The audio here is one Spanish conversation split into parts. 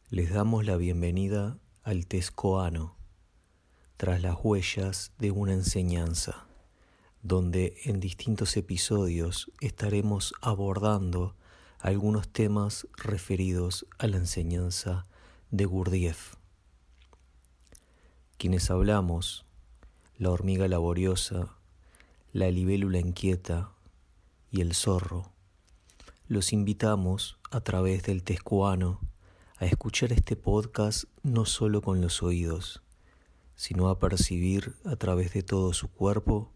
Les damos la bienvenida al Test Koano, tras las huellas de una enseñanza, donde en distintos episodios estaremos abordando algunos temas referidos a la enseñanza de Gurdjieff. Quienes hablamos, la hormiga laboriosa, la libélula inquieta y el zorro, los invitamos a través del Test Koano a escuchar este podcast no solo con los oídos, sino a percibir a través de todo su cuerpo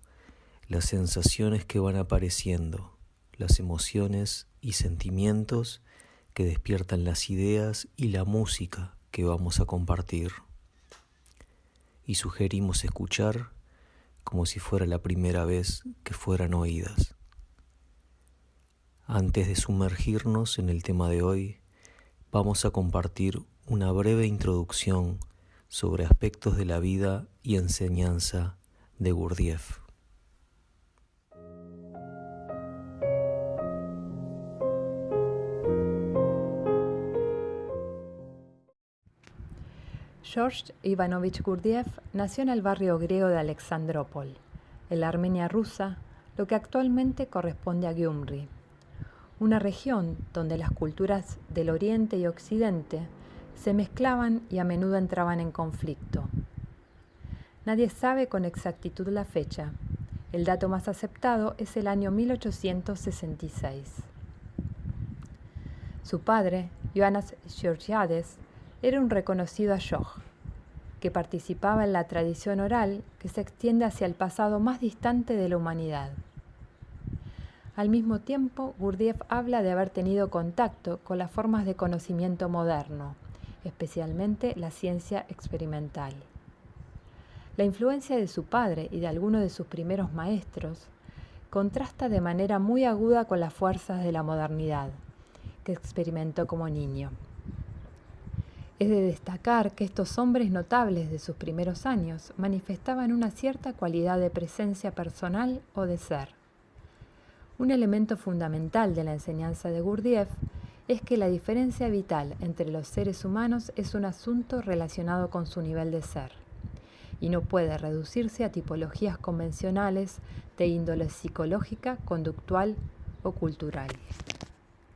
las sensaciones que van apareciendo, las emociones y sentimientos que despiertan las ideas y la música que vamos a compartir. Y sugerimos escuchar como si fuera la primera vez que fueran oídas. Antes de sumergirnos en el tema de hoy, vamos a compartir una breve introducción sobre aspectos de la vida y enseñanza de Gurdjieff. George Ivanovich Gurdjieff nació en el barrio griego de Alexandrópol, en la Armenia rusa, lo que actualmente corresponde a Gyumri, una región donde las culturas del Oriente y Occidente se mezclaban y a menudo entraban en conflicto. Nadie sabe con exactitud la fecha. El dato más aceptado es el año 1866. Su padre, Ioannis Georgiades, era un reconocido ayoj, que participaba en la tradición oral que se extiende hacia el pasado más distante de la humanidad. Al mismo tiempo, Gurdjieff habla de haber tenido contacto con las formas de conocimiento moderno, especialmente la ciencia experimental. La influencia de su padre y de algunos de sus primeros maestros contrasta de manera muy aguda con las fuerzas de la modernidad que experimentó como niño. Es de destacar que estos hombres notables de sus primeros años manifestaban una cierta cualidad de presencia personal o de ser. Un elemento fundamental de la enseñanza de Gurdjieff es que la diferencia vital entre los seres humanos es un asunto relacionado con su nivel de ser, y no puede reducirse a tipologías convencionales de índole psicológica, conductual o cultural.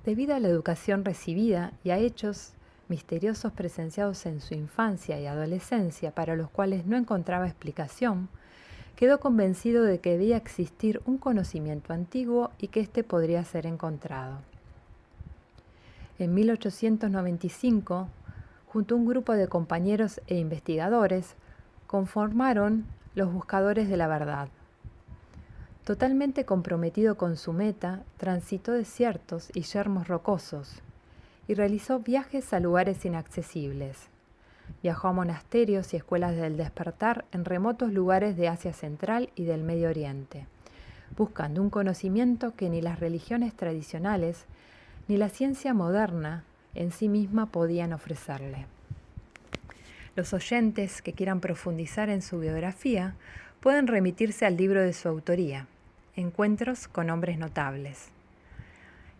Debido a la educación recibida y a hechos misteriosos presenciados en su infancia y adolescencia para los cuales no encontraba explicación, quedó convencido de que debía existir un conocimiento antiguo y que éste podría ser encontrado. En 1895, junto a un grupo de compañeros e investigadores, conformaron los Buscadores de la Verdad. Totalmente comprometido con su meta, transitó desiertos y yermos rocosos y realizó viajes a lugares inaccesibles. Viajó a monasterios y escuelas del despertar en remotos lugares de Asia Central y del Medio Oriente, buscando un conocimiento que ni las religiones tradicionales ni la ciencia moderna en sí misma podían ofrecerle. Los oyentes que quieran profundizar en su biografía pueden remitirse al libro de su autoría, Encuentros con hombres notables,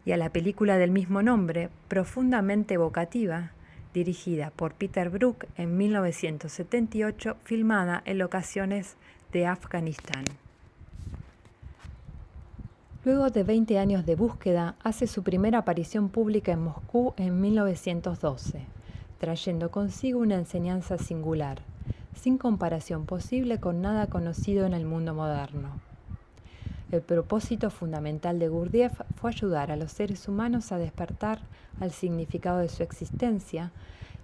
y a la película del mismo nombre, profundamente evocativa, dirigida por Peter Brook en 1978, filmada en locaciones de Afganistán. Luego de 20 años de búsqueda, hace su primera aparición pública en Moscú en 1912, trayendo consigo una enseñanza singular, sin comparación posible con nada conocido en el mundo moderno. El propósito fundamental de Gurdjieff fue ayudar a los seres humanos a despertar al significado de su existencia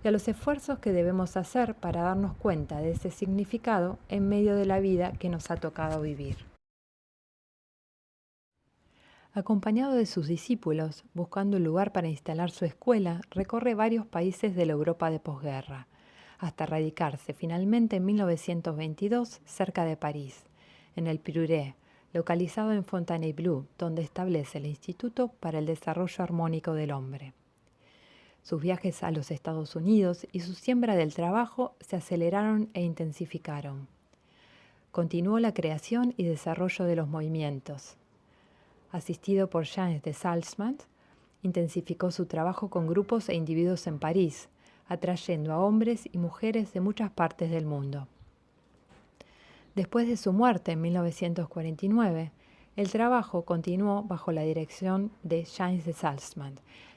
y a los esfuerzos que debemos hacer para darnos cuenta de ese significado en medio de la vida que nos ha tocado vivir. Acompañado de sus discípulos, buscando un lugar para instalar su escuela, recorre varios países de la Europa de posguerra, hasta radicarse finalmente en 1922 cerca de París, en el Piruré, localizado en Fontainebleau, donde establece el Instituto para el Desarrollo Armónico del Hombre. Sus viajes a los Estados Unidos y su siembra del trabajo se aceleraron e intensificaron. Continuó la creación y desarrollo de los movimientos. Asistido por Janes de Salzman, intensificó su trabajo con grupos e individuos en París, atrayendo a hombres y mujeres de muchas partes del mundo. Después de su muerte en 1949, el trabajo continuó bajo la dirección de James de Salzman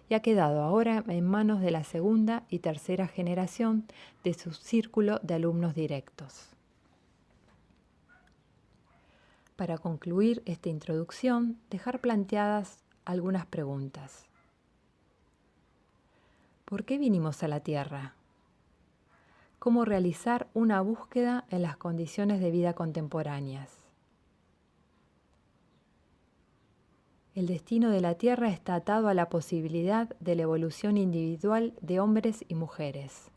y ha quedado ahora en manos de la segunda y tercera generación de su círculo de alumnos directos. Para concluir esta introducción, dejar planteadas algunas preguntas. ¿Por qué vinimos a la Tierra? ¿Cómo realizar una búsqueda en las condiciones de vida contemporáneas? El destino de la Tierra está atado a la posibilidad de la evolución individual de hombres y mujeres,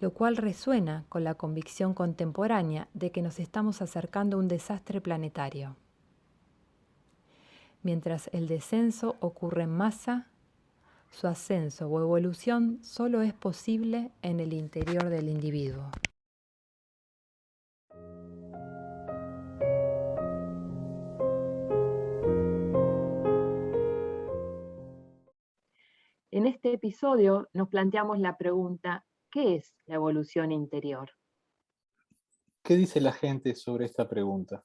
lo cual resuena con la convicción contemporánea de que nos estamos acercando a un desastre planetario. Mientras el descenso ocurre en masa, su ascenso o evolución solo es posible en el interior del individuo. En este episodio nos planteamos la pregunta, ¿qué es la evolución interior? ¿Qué dice la gente sobre esta pregunta?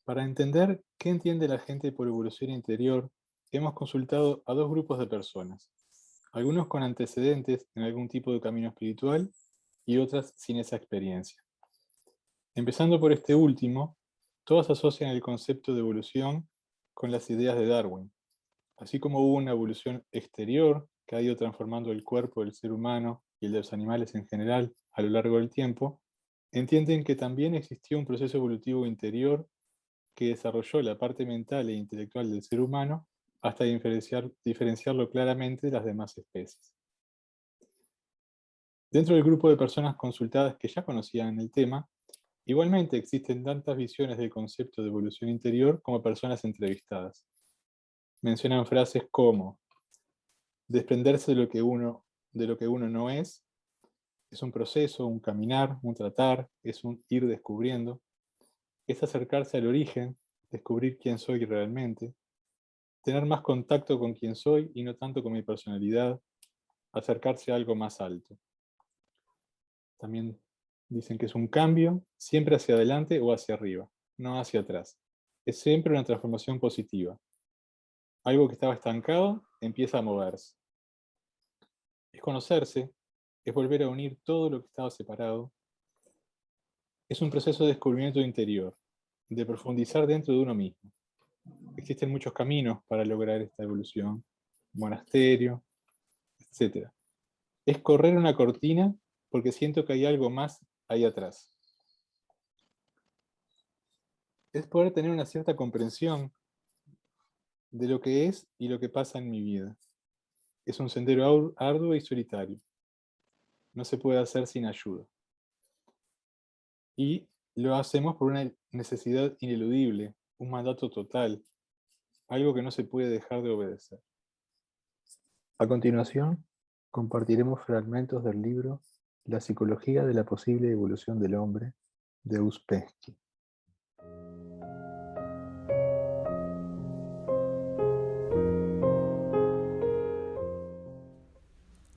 Para entender qué entiende la gente por evolución interior, hemos consultado a dos grupos de personas, algunos con antecedentes en algún tipo de camino espiritual y otras sin esa experiencia. Empezando por este último, todos asocian el concepto de evolución con las ideas de Darwin. Así como hubo una evolución exterior que ha ido transformando el cuerpo del ser humano y el de los animales en general a lo largo del tiempo, entienden que también existió un proceso evolutivo interior que desarrolló la parte mental e intelectual del ser humano hasta diferenciarlo claramente de las demás especies. Dentro del grupo de personas consultadas que ya conocían el tema, igualmente existen tantas visiones del concepto de evolución interior como personas entrevistadas. Mencionan frases como desprenderse de lo que uno no es un proceso, un caminar, un tratar, es un ir descubriendo, es acercarse al origen, descubrir quién soy realmente, tener más contacto con quién soy y no tanto con mi personalidad, acercarse a algo más alto. También dicen que es un cambio, siempre hacia adelante o hacia arriba, no hacia atrás. Es siempre una transformación positiva. Algo que estaba estancado empieza a moverse. Es conocerse, es volver a unir todo lo que estaba separado. Es un proceso de descubrimiento interior, de profundizar dentro de uno mismo. Existen muchos caminos para lograr esta evolución, monasterio, etc. Es correr una cortina porque siento que hay algo más ahí atrás. Es poder tener una cierta comprensión de lo que es y lo que pasa en mi vida. Es un sendero arduo y solitario. No se puede hacer sin ayuda. Y lo hacemos por una necesidad ineludible, un mandato total, algo que no se puede dejar de obedecer. A continuación, compartiremos fragmentos del libro La psicología de la posible evolución del hombre, de Ouspensky.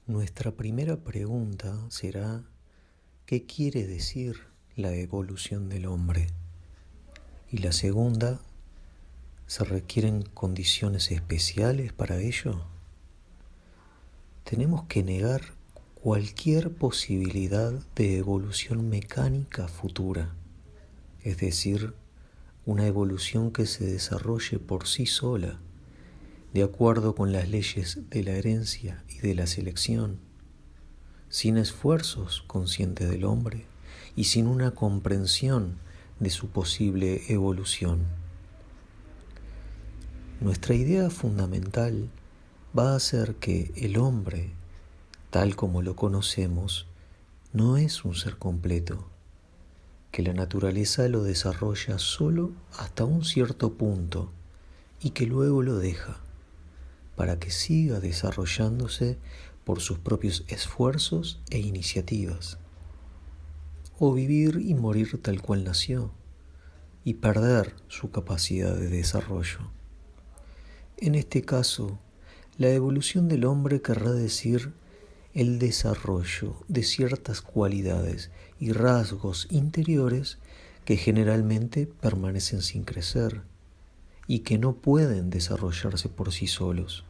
Nuestra primera pregunta será, ¿qué quiere decir la evolución del hombre? Y la segunda, ¿se requieren condiciones especiales para ello? Tenemos que negar cualquier posibilidad de evolución mecánica futura, es decir, una evolución que se desarrolle por sí sola, de acuerdo con las leyes de la herencia y de la selección, sin esfuerzos conscientes del hombre y sin una comprensión de su posible evolución. Nuestra idea fundamental va a ser que el hombre, tal como lo conocemos, no es un ser completo, que la naturaleza lo desarrolla solo hasta un cierto punto y que luego lo deja, para que siga desarrollándose por sus propios esfuerzos e iniciativas, o vivir y morir tal cual nació, y perder su capacidad de desarrollo. En este caso, La evolución del hombre querrá decir el desarrollo de ciertas cualidades y rasgos interiores que generalmente permanecen sin crecer y que no pueden desarrollarse por sí solos.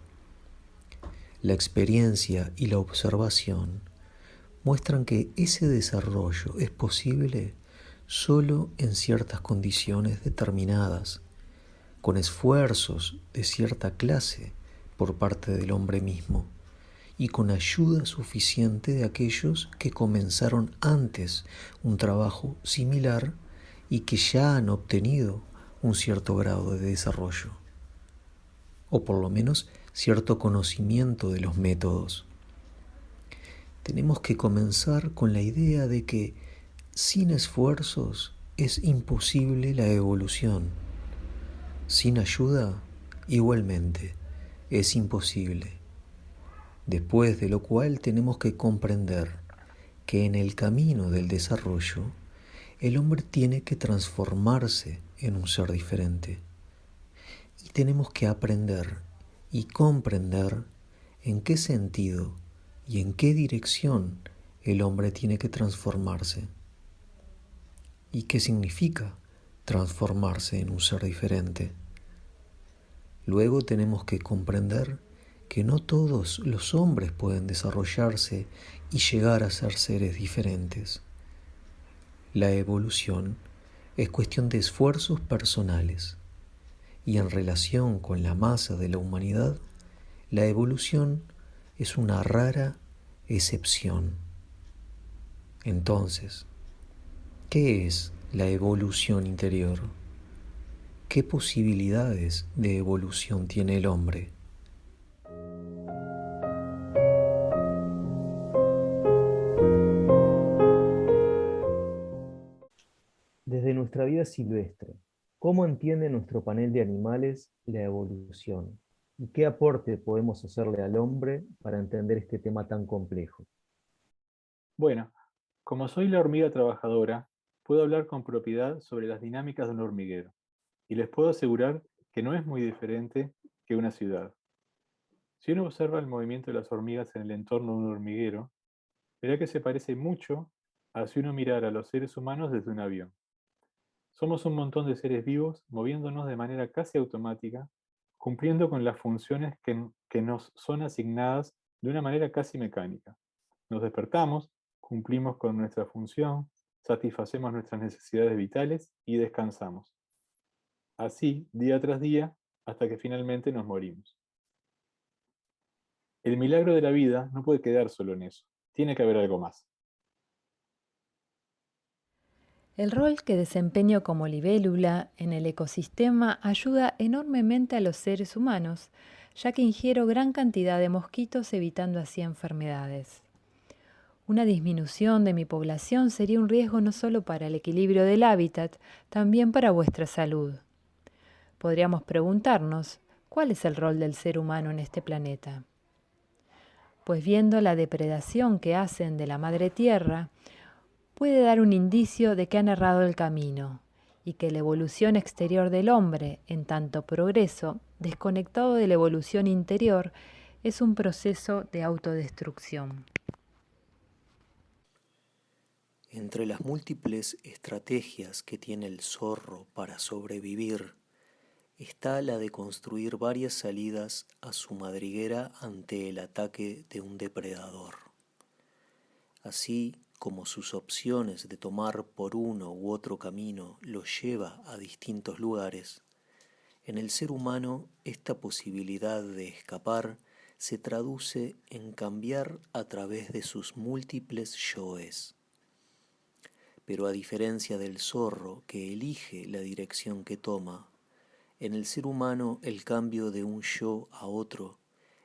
La experiencia y la observación muestran que ese desarrollo es posible solo en ciertas condiciones determinadas, con esfuerzos de cierta clase por parte del hombre mismo y con ayuda suficiente de aquellos que comenzaron antes un trabajo similar y que ya han obtenido un cierto grado de desarrollo, o por lo menos cierto conocimiento de los métodos. Tenemos que comenzar con la idea de que sin esfuerzos es imposible la evolución. Sin ayuda, igualmente, es imposible. Después de lo cual tenemos que comprender que en el camino del desarrollo, el hombre tiene que transformarse en un ser diferente. Y tenemos que aprender y comprender en qué sentido y en qué dirección el hombre tiene que transformarse. ¿Y qué significa transformarse en un ser diferente? Luego tenemos que comprender que no todos los hombres pueden desarrollarse y llegar a ser seres diferentes. La evolución es cuestión de esfuerzos personales y en relación con la masa de la humanidad, la evolución es una rara excepción. Entonces, ¿qué es la evolución interior? ¿Qué posibilidades de evolución tiene el hombre? Desde nuestra vida silvestre, ¿cómo entiende nuestro panel de animales la evolución? ¿Y qué aporte podemos hacerle al hombre para entender este tema tan complejo? Bueno, como soy la hormiga trabajadora, puedo hablar con propiedad sobre las dinámicas de un hormiguero, y les puedo asegurar que no es muy diferente que una ciudad. Si uno observa el movimiento de las hormigas en el entorno de un hormiguero, verá que se parece mucho a si uno mirara a los seres humanos desde un avión. Somos un montón de seres vivos moviéndonos de manera casi automática, cumpliendo con las funciones que nos son asignadas de una manera casi mecánica. Nos despertamos, cumplimos con nuestra función, satisfacemos nuestras necesidades vitales y descansamos. Así, día tras día, hasta que finalmente nos morimos. El milagro de la vida no puede quedar solo en eso. Tiene que haber algo más. El rol que desempeño como libélula en el ecosistema ayuda enormemente a los seres humanos, ya que ingiero gran cantidad de mosquitos evitando así enfermedades. Una disminución de mi población sería un riesgo no solo para el equilibrio del hábitat, también para vuestra salud. Podríamos preguntarnos, ¿cuál es el rol del ser humano en este planeta? Pues viendo la depredación que hacen de la madre tierra, puede dar un indicio de que han errado el camino y que la evolución exterior del hombre, en tanto progreso, desconectado de la evolución interior, es un proceso de autodestrucción. Entre las múltiples estrategias que tiene el zorro para sobrevivir, está la de construir varias salidas a su madriguera ante el ataque de un depredador. Así como sus opciones de tomar por uno u otro camino los lleva a distintos lugares, en el ser humano esta posibilidad de escapar se traduce en cambiar a través de sus múltiples yoes. Pero a diferencia del zorro que elige la dirección que toma, en el ser humano el cambio de un yo a otro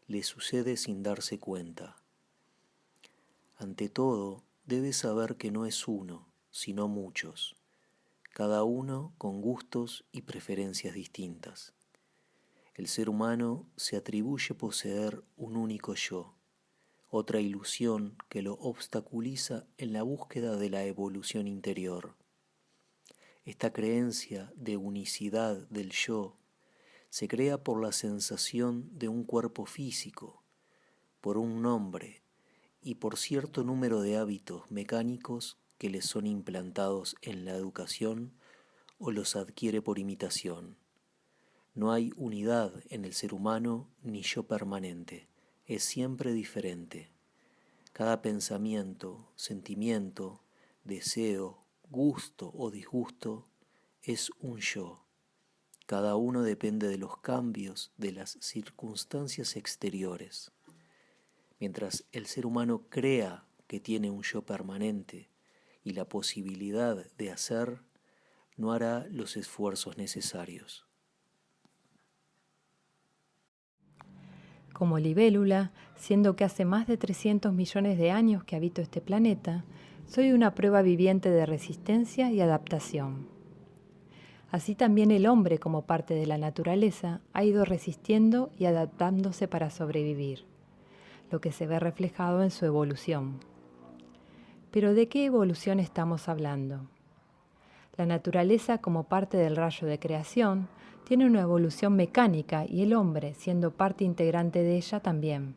le sucede sin darse cuenta. Ante todo, debe saber que no es uno, sino muchos, cada uno con gustos y preferencias distintas. El ser humano se atribuye poseer un único yo, otra ilusión que lo obstaculiza en la búsqueda de la evolución interior. Esta creencia de unicidad del yo se crea por la sensación de un cuerpo físico, por un nombre y por cierto número de hábitos mecánicos que le son implantados en la educación o los adquiere por imitación. No hay unidad en el ser humano ni yo permanente, es siempre diferente. Cada pensamiento, sentimiento, deseo, gusto o disgusto es un yo. Cada uno depende de los cambios de las circunstancias exteriores. Mientras el ser humano crea que tiene un yo permanente y la posibilidad de hacer, no hará los esfuerzos necesarios. Como libélula, siendo que hace más de 300 millones de años que habito este planeta, soy una prueba viviente de resistencia y adaptación. Así también el hombre, como parte de la naturaleza, ha ido resistiendo y adaptándose para sobrevivir, lo que se ve reflejado en su evolución. Pero ¿de qué evolución estamos hablando? La naturaleza, como parte del rayo de creación, tiene una evolución mecánica y el hombre, siendo parte integrante de ella, también.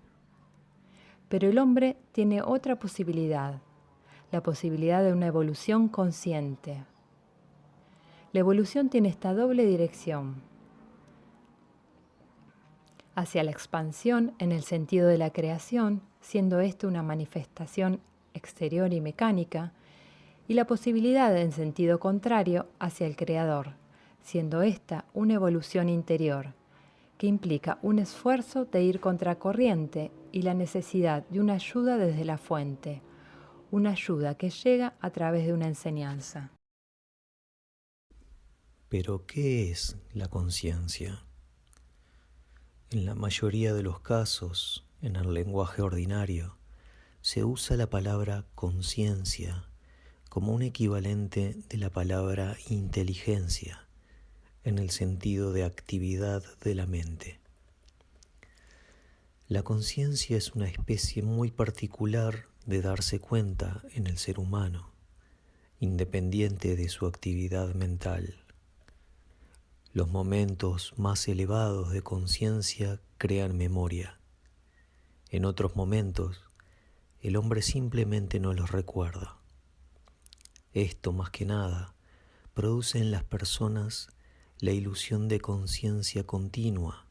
Pero el hombre tiene otra posibilidad, la posibilidad de una evolución consciente. La evolución tiene esta doble dirección: hacia la expansión en el sentido de la creación, siendo esto una manifestación exterior y mecánica, y la posibilidad en sentido contrario hacia el creador, siendo esta una evolución interior, que implica un esfuerzo de ir contracorriente y la necesidad de una ayuda desde la fuente, una ayuda que llega a través de una enseñanza. Pero, ¿qué es la conciencia? En la mayoría de los casos, en el lenguaje ordinario, se usa la palabra conciencia como un equivalente de la palabra inteligencia, en el sentido de actividad de la mente. La conciencia es una especie muy particular de darse cuenta en el ser humano, independiente de su actividad mental. Los momentos más elevados de conciencia crean memoria. En otros momentos, el hombre simplemente no los recuerda. Esto, más que nada, produce en las personas la ilusión de conciencia continua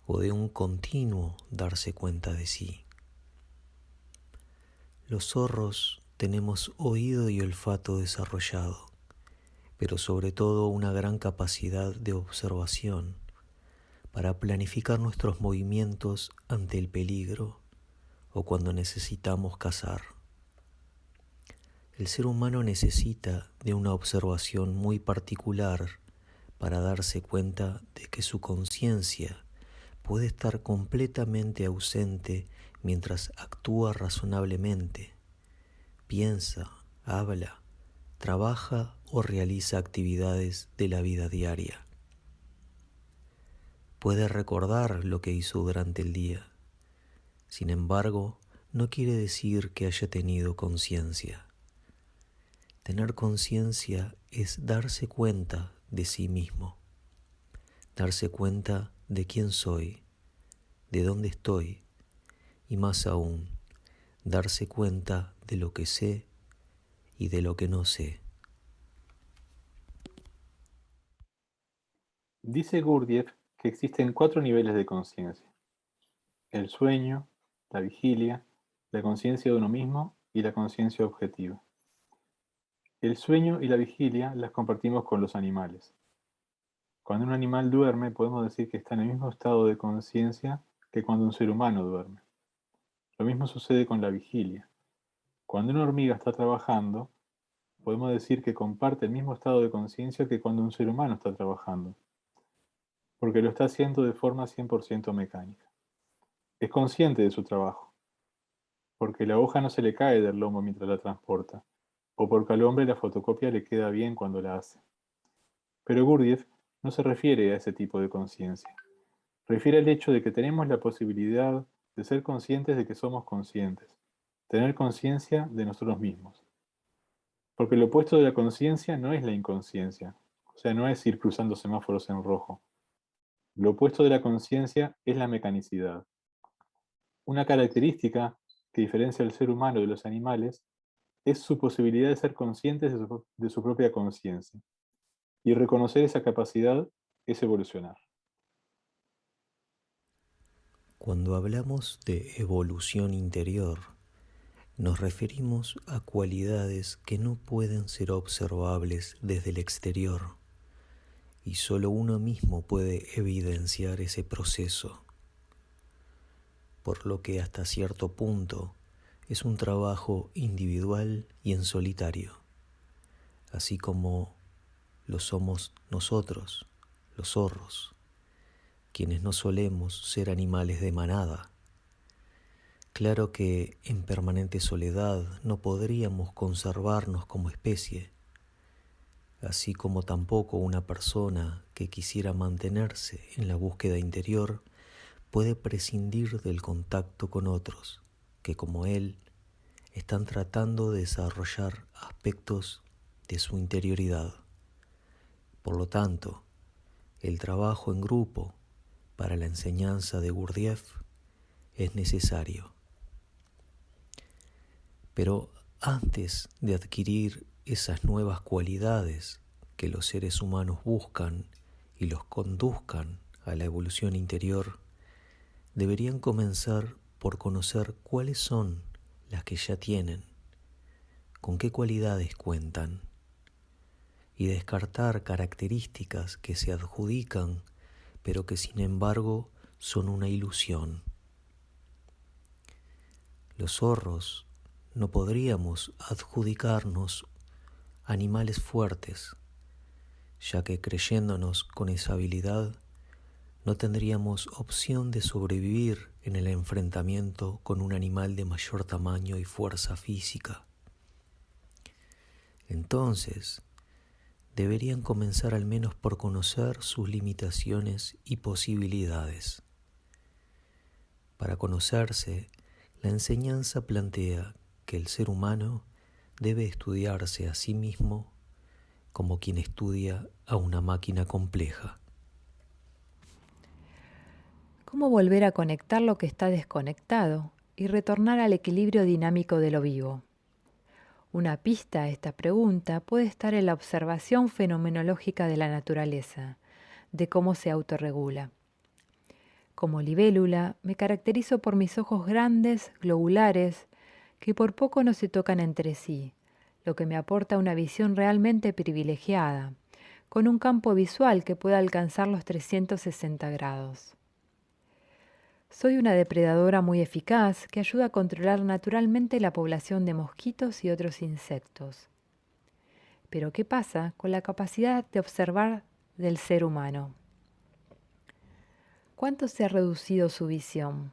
o de un continuo darse cuenta de sí. Los zorros tenemos oído y olfato desarrollado, pero sobre todo una gran capacidad de observación para planificar nuestros movimientos ante el peligro o cuando necesitamos cazar. El ser humano necesita de una observación muy particular para darse cuenta de que su conciencia puede estar completamente ausente mientras actúa razonablemente, piensa, habla, trabaja o realiza actividades de la vida diaria. Puede recordar lo que hizo durante el día. Sin embargo, no quiere decir que haya tenido conciencia. Tener conciencia es darse cuenta de sí mismo, darse cuenta de quién soy, de dónde estoy y más aún, darse cuenta de lo que sé y de lo que no sé. Dice Gurdjieff que existen 4 niveles de conciencia: el sueño, la vigilia, la conciencia de uno mismo y la conciencia objetiva. El sueño y la vigilia las compartimos con los animales. Cuando un animal duerme, podemos decir que está en el mismo estado de conciencia que cuando un ser humano duerme. Lo mismo sucede con la vigilia. Cuando una hormiga está trabajando, podemos decir que comparte el mismo estado de conciencia que cuando un ser humano está trabajando, porque lo está haciendo de forma 100% mecánica. Es consciente de su trabajo, porque la hoja no se le cae del lomo mientras la transporta, o porque al hombre la fotocopia le queda bien cuando la hace. Pero Gurdjieff no se refiere a ese tipo de conciencia. Refiere al hecho de que tenemos la posibilidad de ser conscientes de que somos conscientes, tener conciencia de nosotros mismos. Porque lo opuesto de la conciencia no es la inconsciencia, o sea, no es ir cruzando semáforos en rojo. Lo opuesto de la conciencia es la mecanicidad. Una característica que diferencia al ser humano de los animales es su posibilidad de ser conscientes de su propia conciencia. Y reconocer esa capacidad es evolucionar. Cuando hablamos de evolución interior, nos referimos a cualidades que no pueden ser observables desde el exterior, y solo uno mismo puede evidenciar ese proceso, por lo que hasta cierto punto es un trabajo individual y en solitario, así como lo somos nosotros, los zorros, quienes no solemos ser animales de manada. Claro que en permanente soledad no podríamos conservarnos como especie, así como tampoco una persona que quisiera mantenerse en la búsqueda interior puede prescindir del contacto con otros que, como él, están tratando de desarrollar aspectos de su interioridad. Por lo tanto, el trabajo en grupo para la enseñanza de Gurdjieff es necesario. Pero antes de adquirir esas nuevas cualidades que los seres humanos buscan y los conduzcan a la evolución interior, deberían comenzar por conocer cuáles son las que ya tienen, con qué cualidades cuentan, y descartar características que se adjudican, pero que sin embargo son una ilusión. Los zorros no podríamos adjudicarnos animales fuertes, ya que creyéndonos con esa habilidad no tendríamos opción de sobrevivir en el enfrentamiento con un animal de mayor tamaño y fuerza física. Entonces, deberían comenzar al menos por conocer sus limitaciones y posibilidades. Para conocerse, la enseñanza plantea que el ser humano debe estudiarse a sí mismo como quien estudia a una máquina compleja. ¿Cómo volver a conectar lo que está desconectado y retornar al equilibrio dinámico de lo vivo? Una pista a esta pregunta puede estar en la observación fenomenológica de la naturaleza, de cómo se autorregula. Como libélula, me caracterizo por mis ojos grandes, globulares, que por poco no se tocan entre sí, lo que me aporta una visión realmente privilegiada, con un campo visual que pueda alcanzar los 360 grados. Soy una depredadora muy eficaz que ayuda a controlar naturalmente la población de mosquitos y otros insectos. Pero ¿qué pasa con la capacidad de observar del ser humano? ¿Cuánto se ha reducido su visión?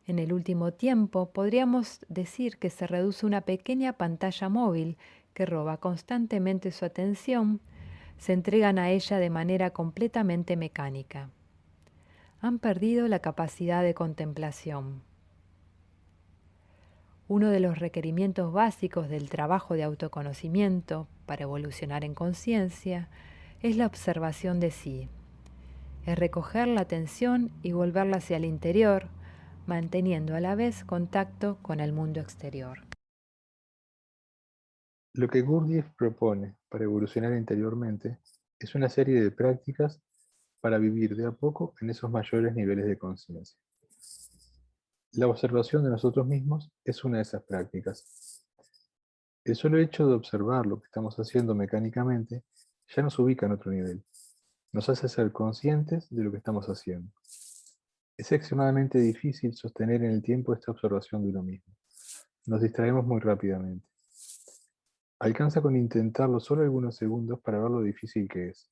En el último tiempo podríamos decir que se reduce una pequeña pantalla móvil que roba constantemente su atención, se entregan a ella de manera completamente mecánica. Han perdido la capacidad de contemplación. Uno de los requerimientos básicos del trabajo de autoconocimiento para evolucionar en conciencia es la observación de sí. Es recoger la atención y volverla hacia el interior, manteniendo a la vez contacto con el mundo exterior. Lo que Gurdjieff propone para evolucionar interiormente es una serie de prácticas para vivir de a poco en esos mayores niveles de conciencia. La observación de nosotros mismos es una de esas prácticas. El solo hecho de observar lo que estamos haciendo mecánicamente ya nos ubica en otro nivel. Nos hace ser conscientes de lo que estamos haciendo. Es extremadamente difícil sostener en el tiempo esta observación de uno mismo. Nos distraemos muy rápidamente. Alcanza con intentarlo solo algunos segundos para ver lo difícil que es.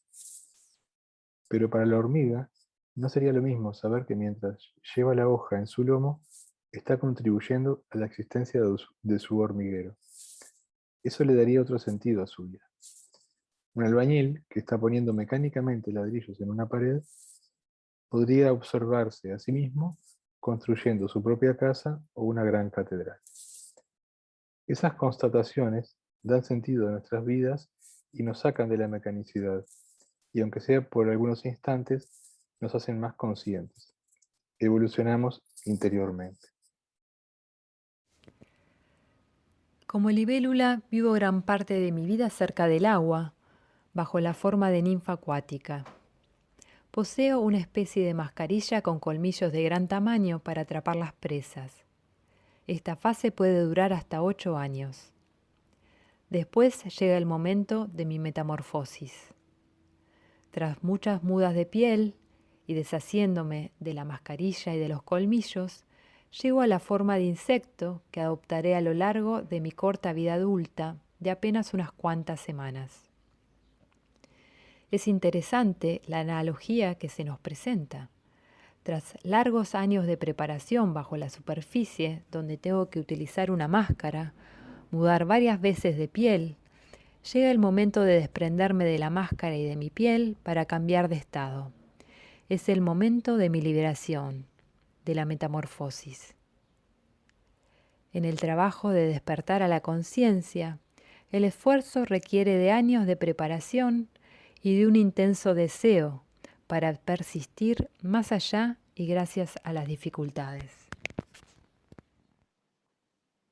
Pero para la hormiga, no sería lo mismo saber que mientras lleva la hoja en su lomo, está contribuyendo a la existencia de su hormiguero. Eso le daría otro sentido a su vida. Un albañil que está poniendo mecánicamente ladrillos en una pared podría observarse a sí mismo construyendo su propia casa o una gran catedral. Esas constataciones dan sentido a nuestras vidas y nos sacan de la mecanicidad, y aunque sea por algunos instantes, nos hacen más conscientes. Evolucionamos interiormente. Como libélula, vivo gran parte de mi vida cerca del agua, bajo la forma de ninfa acuática. Poseo una especie de mascarilla con colmillos de gran tamaño para atrapar las presas. Esta fase puede durar hasta 8 años. Después llega el momento de mi metamorfosis. Tras muchas mudas de piel y deshaciéndome de la mascarilla y de los colmillos, llego a la forma de insecto que adoptaré a lo largo de mi corta vida adulta de apenas unas cuantas semanas. Es interesante la analogía que se nos presenta. Tras largos años de preparación bajo la superficie, donde tengo que utilizar una máscara, mudar varias veces de piel, llega el momento de desprenderme de la máscara y de mi piel para cambiar de estado. Es el momento de mi liberación, de la metamorfosis. En el trabajo de despertar a la conciencia, el esfuerzo requiere de años de preparación y de un intenso deseo para persistir más allá y gracias a las dificultades.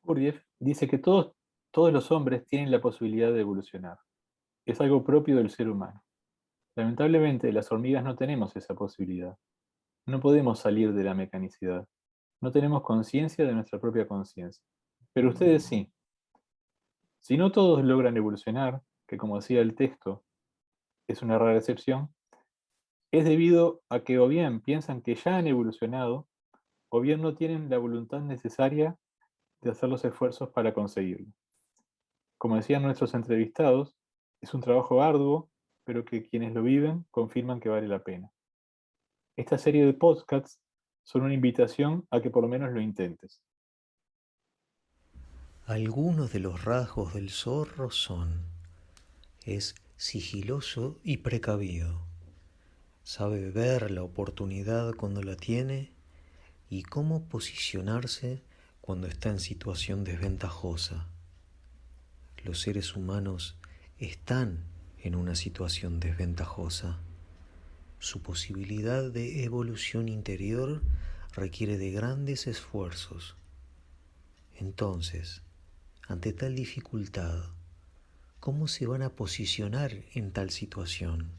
Gurdjieff dice que todos los hombres tienen la posibilidad de evolucionar. Es algo propio del ser humano. Lamentablemente, las hormigas no tenemos esa posibilidad. No podemos salir de la mecanicidad. No tenemos conciencia de nuestra propia conciencia. Pero ustedes sí. Si no todos logran evolucionar, que como decía el texto, es una rara excepción, es debido a que o bien piensan que ya han evolucionado, o bien no tienen la voluntad necesaria de hacer los esfuerzos para conseguirlo. Como decían nuestros entrevistados, es un trabajo arduo, pero que quienes lo viven confirman que vale la pena. Esta serie de podcasts son una invitación a que por lo menos lo intentes. Algunos de los rasgos del zorro son: es sigiloso y precavido, sabe ver la oportunidad cuando la tiene y cómo posicionarse cuando está en situación desventajosa. Los seres humanos están en una situación desventajosa. Su posibilidad de evolución interior requiere de grandes esfuerzos. Entonces, ante tal dificultad, ¿cómo se van a posicionar en tal situación?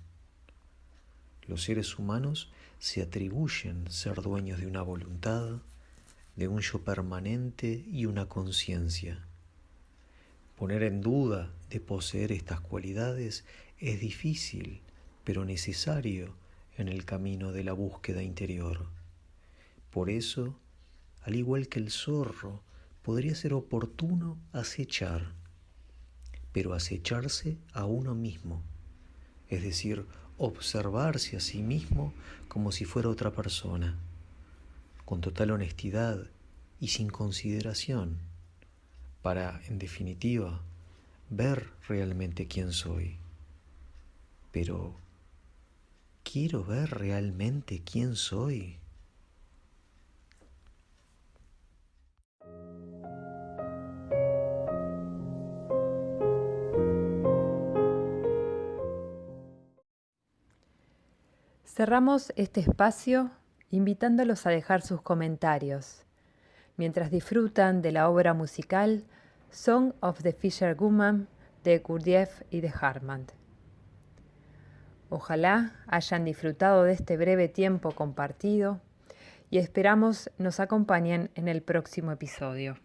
Los seres humanos se atribuyen ser dueños de una voluntad, de un yo permanente y una conciencia. Poner en duda de poseer estas cualidades es difícil, pero necesario en el camino de la búsqueda interior. Por eso, al igual que el zorro, podría ser oportuno acechar, pero acecharse a uno mismo, es decir, observarse a sí mismo como si fuera otra persona, con total honestidad y sin consideración, para, en definitiva, ver realmente quién soy. Pero, ¿quiero ver realmente quién soy? Cerramos este espacio invitándolos a dejar sus comentarios, mientras disfrutan de la obra musical Song of the Fisherwoman de Gurdjieff y de Hartman. Ojalá hayan disfrutado de este breve tiempo compartido y esperamos nos acompañen en el próximo episodio.